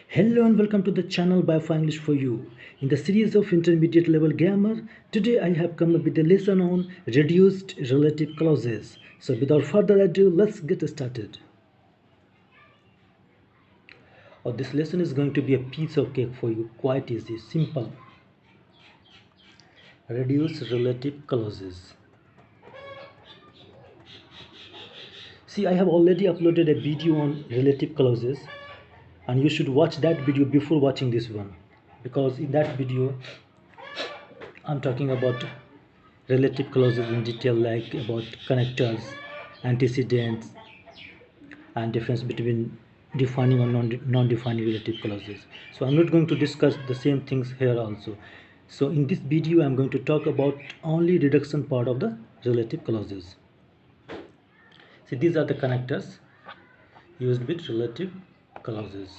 Hello and welcome to the channel Biofa English for you. In the series of intermediate level grammar, today I have come up with a lesson on reduced relative clauses. So without further ado, let's get started. This lesson is going to be a piece of cake for you, quite easy, simple. Reduced relative clauses. See, I have already uploaded a video on relative clauses and you should watch that video before watching this one, because in that video I'm talking about relative clauses in detail, like about connectors, antecedents, and difference between defining or non-defining relative clauses. So I'm not going to discuss the same things here also. So in this video I'm going to talk about only reduction part of the relative clauses. See, these are the connectors used with relative clauses.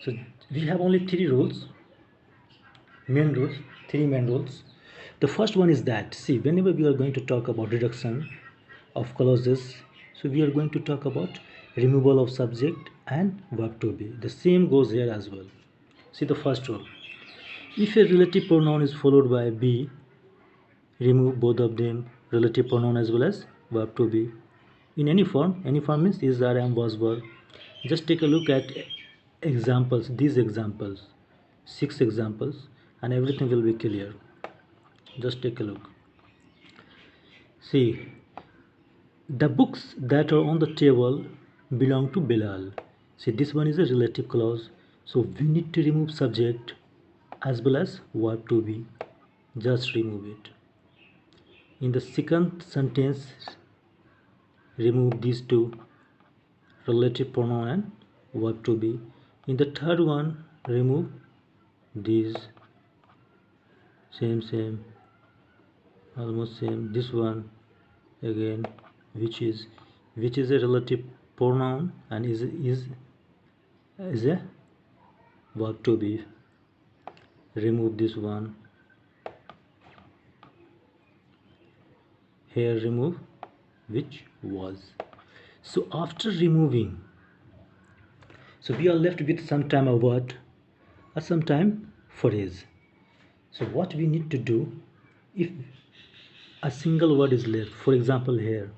So we have only three rules, three main rules. The first one is that, see, whenever we are going to talk about reduction of clauses, so we are going to talk about removal of subject and verb to be. The same goes here as well. See the first rule. If a relative pronoun is followed by be, remove both of them, relative pronoun as well as verb to be. In any form means is, are, am, was, were. Just take a look at examples, these examples, 6 examples, and everything will be clear. Just take a look. See, the books that are on the table belong to Bilal. See, this one is a relative clause, so we need to remove subject as well as verb to be. Just remove it. In the second sentence, remove these two, relative pronoun and verb to be. In the third one, remove these, same, almost same. This one again, which is a relative pronoun and is a verb to be. Remove this one. Here remove which was. So after removing, so we are left with sometime a word or sometime phrase. So what we need to do, if a single word is left, for example here,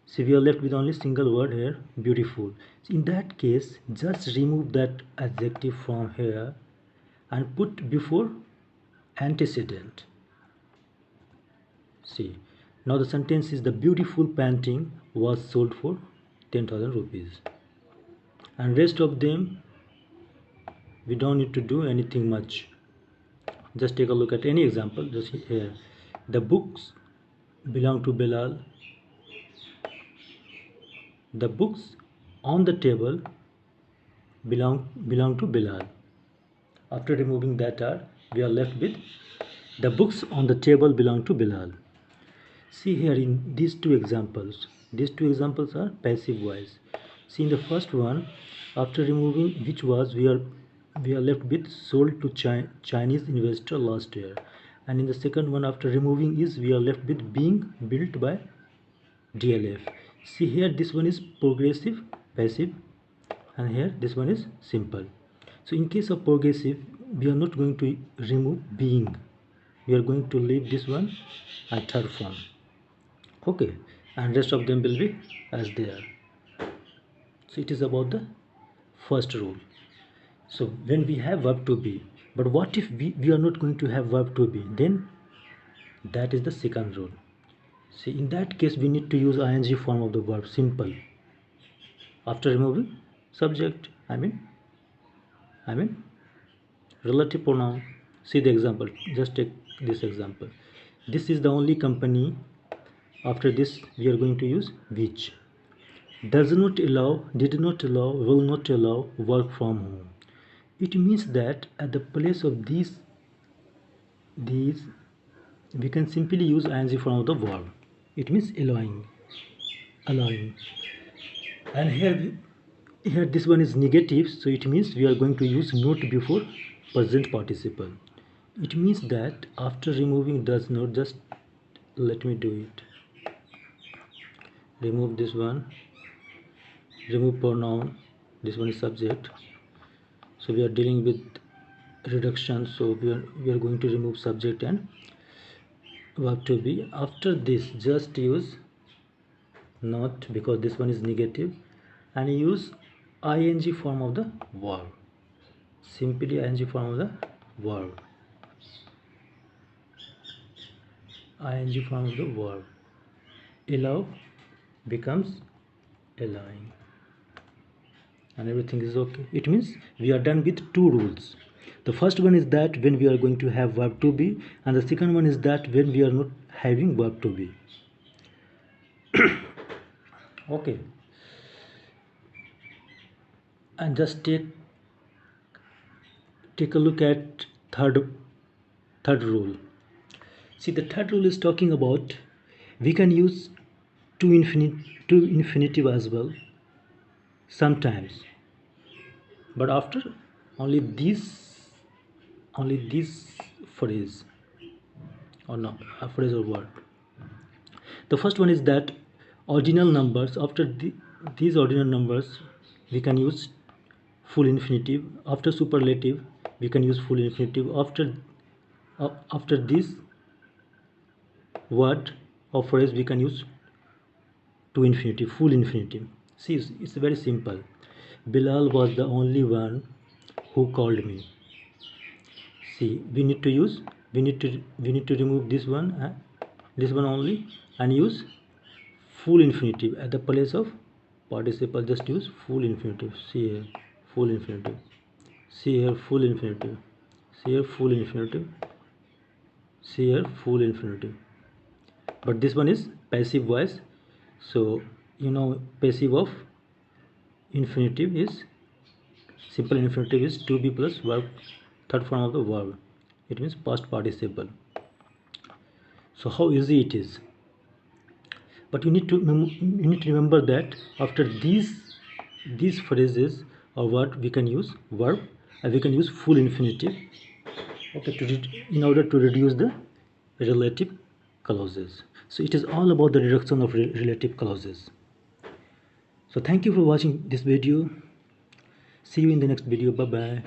see, we are left with only single word here, beautiful. In that case, just remove that adjective from here and put before antecedent. See, now the sentence is, the beautiful painting was sold for 10,000 rupees, and rest of them we don't need to do anything much. Just take a look at any example. Just here, the books belong to Bilal. The books on the table belong to Bilal. After removing that R, we are left with, the books on the table belong to Bilal. See here in these two examples are passive voice. See, in the first one, after removing which was, we are left with sold to Chinese investor last year. And in the second one, after removing is, we are left with being built by DLF. See here, this one is progressive passive, and here this one is simple. So in case of progressive, we are not going to remove being, we are going to leave this one and third form. Okay, and rest of them will be as they are. So it is about the first rule. So when we have verb to be, but what if we are not going to have verb to be, then that is the second rule. See, in that case we need to use ing form of the verb, simple, after removing subject, I mean relative pronoun. See the example, just take this example. This is the only company. After this we are going to use which. Does not allow, did not allow, will not allow work from home. It means that at the place of these we can simply use ing form of the verb. It means allowing. And here this one is negative, so it means we are going to use not before present participle. It means that after removing does not, just let me do it. Remove this one, remove pronoun. This one is subject. So we are dealing with reduction, so we are going to remove subject and verb to be. After this, just use not, because this one is negative, and use ing form of the verb. Simply ing form of the verb. Ing form of the verb. Allow becomes allowing, and everything is okay. It means we are done with two rules. The first one is that when we are going to have verb to be, and the second one is that when we are not having verb to be. Okay, and just take a look at third rule. See, the third rule is talking about we can use to infinitive as well sometimes, but after only this phrase, or not a phrase or word. The first one is that ordinal numbers, after these ordinal numbers we can use full infinitive. After superlative we can use full infinitive. After this word or phrase we can use to infinitive, full infinitive. See, it's very simple. Bilal was the only one who called me. See, we need to remove this one only, and use full infinitive at the place of participle. Just use full infinitive. See here, full infinitive. See here, full infinitive. See here, full infinitive. See here, full infinitive. But this one is passive voice, so passive of infinitive is simple infinitive is to be plus verb, third form of the verb. It means past participle. So how easy it is. But you need to remember that after these phrases or word we can use verb, and we can use full infinitive, okay, in order to reduce the relative clauses. So it is all about the reduction of relative clauses. So thank you for watching this video. See you in the next video. Bye bye.